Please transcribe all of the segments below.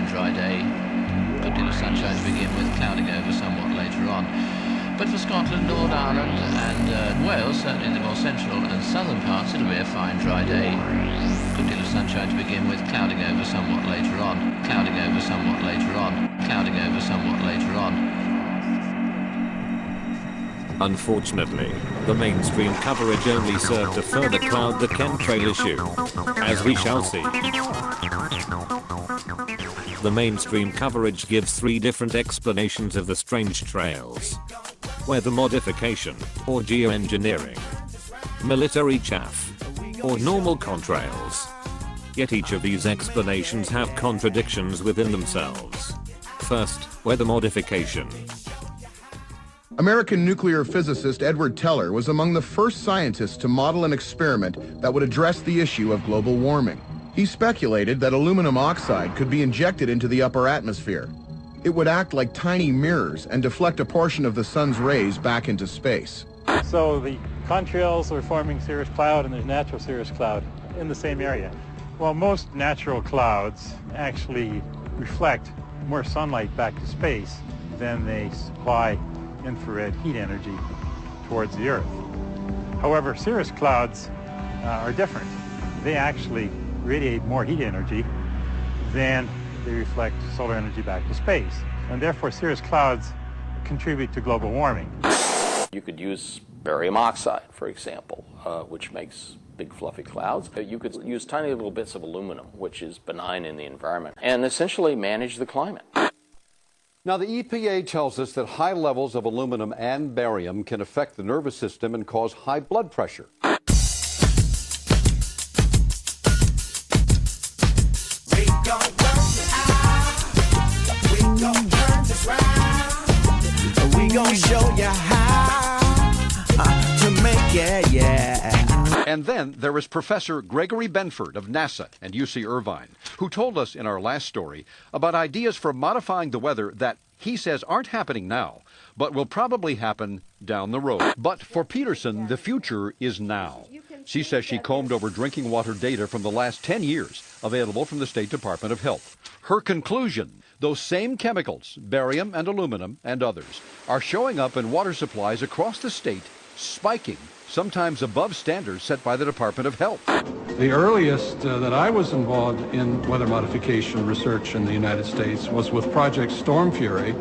dry day. Good deal of sunshine to begin with, clouding over somewhat later on. But for Scotland, Northern Ireland and Wales, certainly in the more central and southern parts, it'll be a fine dry day. Good deal of sunshine to begin with, clouding over somewhat later on. Clouding over somewhat later on. Clouding over somewhat later on. Unfortunately, the mainstream coverage only served to further cloud the chemtrail issue, as we shall see. The mainstream coverage gives three different explanations of the strange trails: weather modification, or geoengineering, military chaff, or normal contrails. Yet each of these explanations have contradictions within themselves. First, weather modification. American nuclear physicist Edward Teller was among the first scientists to model an experiment that would address the issue of global warming. He speculated that aluminum oxide could be injected into the upper atmosphere. It would act like tiny mirrors and deflect a portion of the sun's rays back into space. So the contrails are forming cirrus cloud, and there's natural cirrus cloud in the same area. Well, most natural clouds actually reflect more sunlight back to space than they supply infrared heat energy towards the Earth. However, cirrus clouds are different. They actually radiate more heat energy than they reflect solar energy back to space. And therefore, cirrus clouds contribute to global warming. You could use barium oxide, for example, which makes big fluffy clouds. You could use tiny little bits of aluminum, which is benign in the environment, and essentially manage the climate. Now, the EPA tells us that high levels of aluminum and barium can affect the nervous system and cause high blood pressure. We gon' show you how to make it, yeah. And then there is Professor Gregory Benford of NASA and UC Irvine, who told us in our last story about ideas for modifying the weather that he says aren't happening now, but will probably happen down the road. But for Peterson, the future is now. She says she combed over drinking water data from the last 10 years, available from the State Department of Health. Her conclusion: those same chemicals, barium and aluminum and others, are showing up in water supplies across the state, spiking, sometimes above standards set by the Department of Health. The earliest that I was involved in weather modification research in the United States was with Project Storm Fury,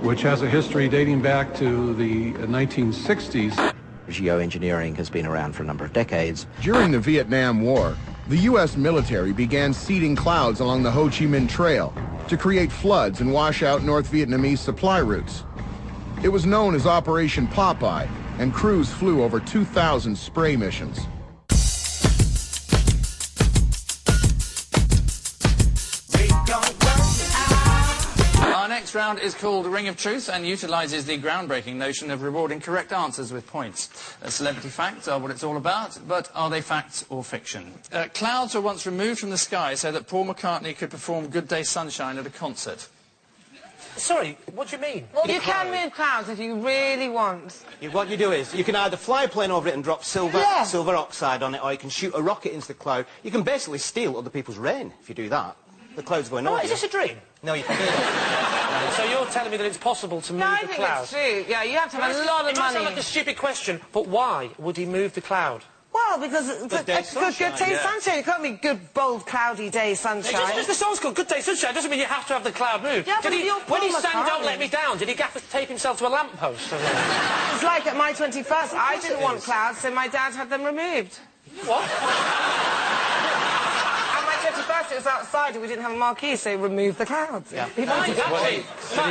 which has a history dating back to the 1960s. Geoengineering has been around for a number of decades. During the Vietnam War, the U.S. military began seeding clouds along the Ho Chi Minh Trail to create floods and wash out North Vietnamese supply routes. It was known as Operation Popeye, and crews flew over 2,000 spray missions. Our next round is called Ring of Truth and utilises the groundbreaking notion of rewarding correct answers with points. Celebrity facts are what it's all about, but are they facts or fiction? Clouds were once removed from the sky so that Paul McCartney could perform Good Day Sunshine at a concert. Sorry, what do you mean? Well, you can move clouds if you really want. What you do is, you can either fly a plane over it and drop silver oxide on it, or you can shoot a rocket into the cloud. You can basically steal other people's rain if you do that. The cloud's going over. Is this a dream? No, you can do that. So you're telling me that it's possible to move the cloud? No, I think it's true. Yeah, you have to have a lot of money. It might sound like a stupid question, but why would he move the cloud? Well, because good day sunshine. It can't be good, bold, cloudy day sunshine. Just the song's called Good Day Sunshine. Doesn't mean you have to have the cloud moved. Yeah, when he sang Don't Let Me Down, did he gaffer tape himself to a lamppost? It's like at my 21st, I didn't want clouds, so my dad had them removed. What? At my 21st, it was outside and we didn't have a marquee, so removed the clouds. Yeah. Did he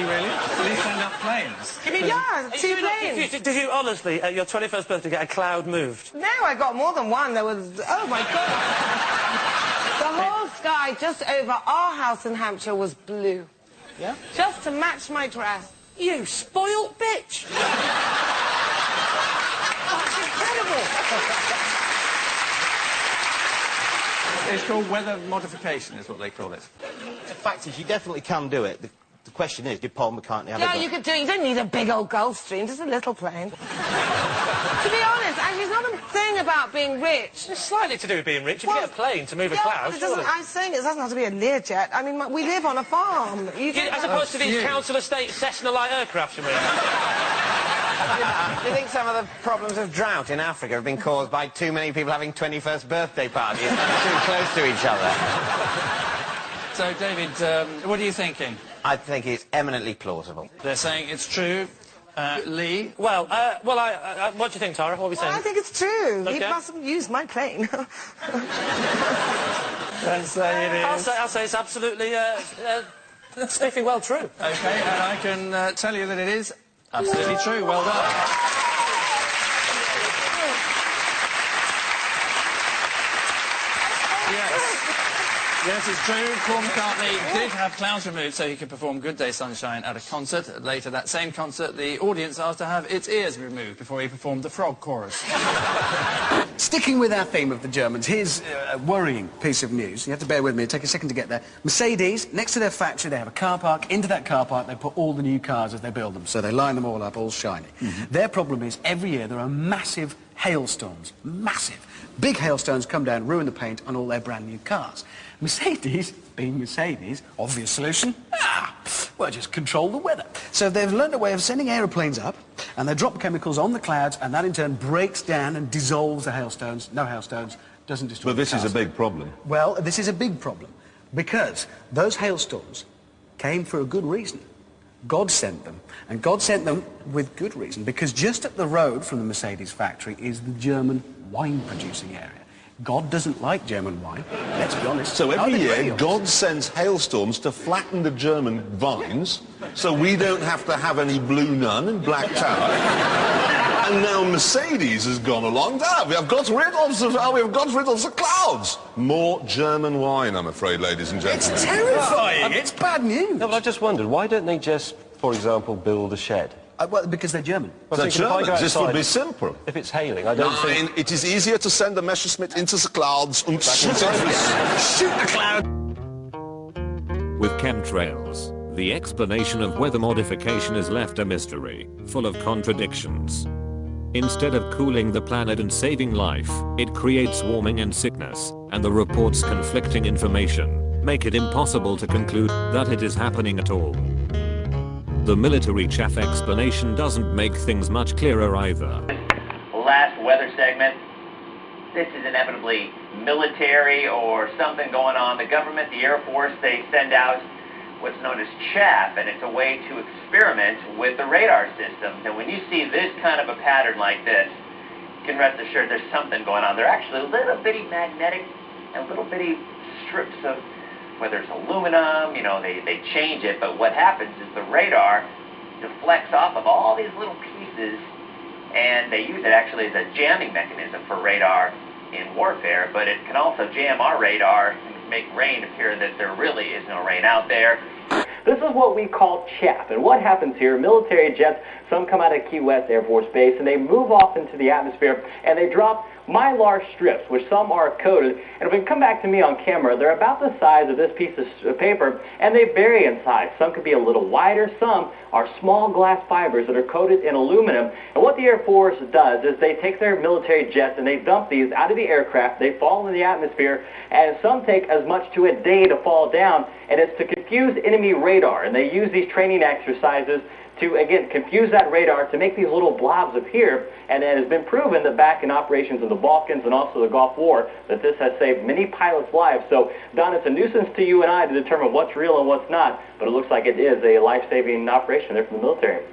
really? Did he send up planes? Yeah, 2 planes. Did you honestly, at your 21st birthday, get a cloud moved? No, I got more than one. There was, oh my God. The whole sky just over our house in Hampshire was blue. Yeah? Just to match my dress. You spoilt bitch! That's incredible! It's called weather modification, is what they call it. The fact is, you definitely can do it. The question is, did Paul McCartney have a Yeah, you could do it. You don't need a big old Gulfstream, just a little plane. To be honest, actually, it's not a thing about being rich. It's slightly to do with being rich. If you get a plane to move a cloud, surely. I'm saying it doesn't have to be a Learjet. I mean, we live on a farm. As opposed to these council estate Cessna-like aircraft, you mean? Do you think some of the problems of drought in Africa have been caused by too many people having 21st birthday parties too close to each other? So, David, what are you thinking? I think it's eminently plausible. They're saying it's true. Lee? Well, what do you think, Tara? What are we saying? I think it's true. Okay. He mustn't use my plane. Don't say it is. I'll say it's absolutely, sniffing well true. Okay, and I can tell you that it is absolutely true. Well done. Yes, it's true. Paul McCartney did have clouds removed so he could perform Good Day Sunshine at a concert. Later that same concert, the audience asked to have its ears removed before he performed the frog chorus. Sticking with our theme of the Germans, here's a worrying piece of news. You have to bear with me, it'll take a second to get there. Mercedes, next to their factory, they have a car park. Into that car park, they put all the new cars as they build them. So they line them all up, all shiny. Their problem is, every year there are massive hailstorms. Massive. Big hailstones come down, ruin the paint on all their brand new cars. Mercedes, being Mercedes, obvious solution, well, just control the weather. So they've learned a way of sending aeroplanes up, and they drop chemicals on the clouds, and that in turn breaks down and dissolves the hailstones. No hailstones, doesn't destroy But this the is cars. a big problem. Well, this is a big problem, because those hailstorms came for a good reason. God sent them, and God sent them with good reason, because just up the road from the Mercedes factory is the German wine-producing area. God doesn't like German wine, let's be honest. So every year, God sends hailstorms to flatten the German vines, so we don't have to have any Blue Nun and Black Tower. And now Mercedes has gone along. We have got rid of the clouds. More German wine, I'm afraid, ladies and gentlemen. It's terrifying. It's bad news. No, but I just wondered, why don't they just, for example, build a shed? Well, because they're German. They're German. This would be simple. If it's hailing, I don't think... It is easier to send a Messerschmitt into the clouds and shoot the cloud. With chemtrails, the explanation of weather modification is left a mystery, full of contradictions. Instead of cooling the planet and saving life, it creates warming and sickness, and the reports conflicting information make it impossible to conclude that it is happening at all. The military chaff explanation doesn't make things much clearer either. Last weather segment, this is inevitably military or something going on. The government, the Air Force, they send out what's known as chaff, and it's a way to experiment with the radar systems. And when you see this kind of a pattern like this, you can rest assured there's something going on. They're actually little bitty magnetic and little bitty strips of, whether it's aluminum, you know, they change it, but what happens is the radar deflects off of all these little pieces, and they use it actually as a jamming mechanism for radar in warfare, but it can also jam our radar and make rain appear that there really is no rain out there. This is what we call chaff, and what happens here, military jets, some come out of Key West Air Force Base, and they move off into the atmosphere, and they drop mylar strips, which some are coated, and if we come back to me on camera, they're about the size of this piece of paper, and they vary in size. Some could be a little wider, some are small glass fibers that are coated in aluminum, and what the Air Force does is they take their military jets and they dump these out of the aircraft, they fall in the atmosphere, and some take as much to a day to fall down, and it's to confuse enemy radar, and they use these training exercises to, again, confuse that radar to make these little blobs appear, and it has been proven that back in operations in the Balkans and also the Gulf War that this has saved many pilots' lives. So, Don, it's a nuisance to you and I to determine what's real and what's not, but it looks like it is a life-saving operation there from the military.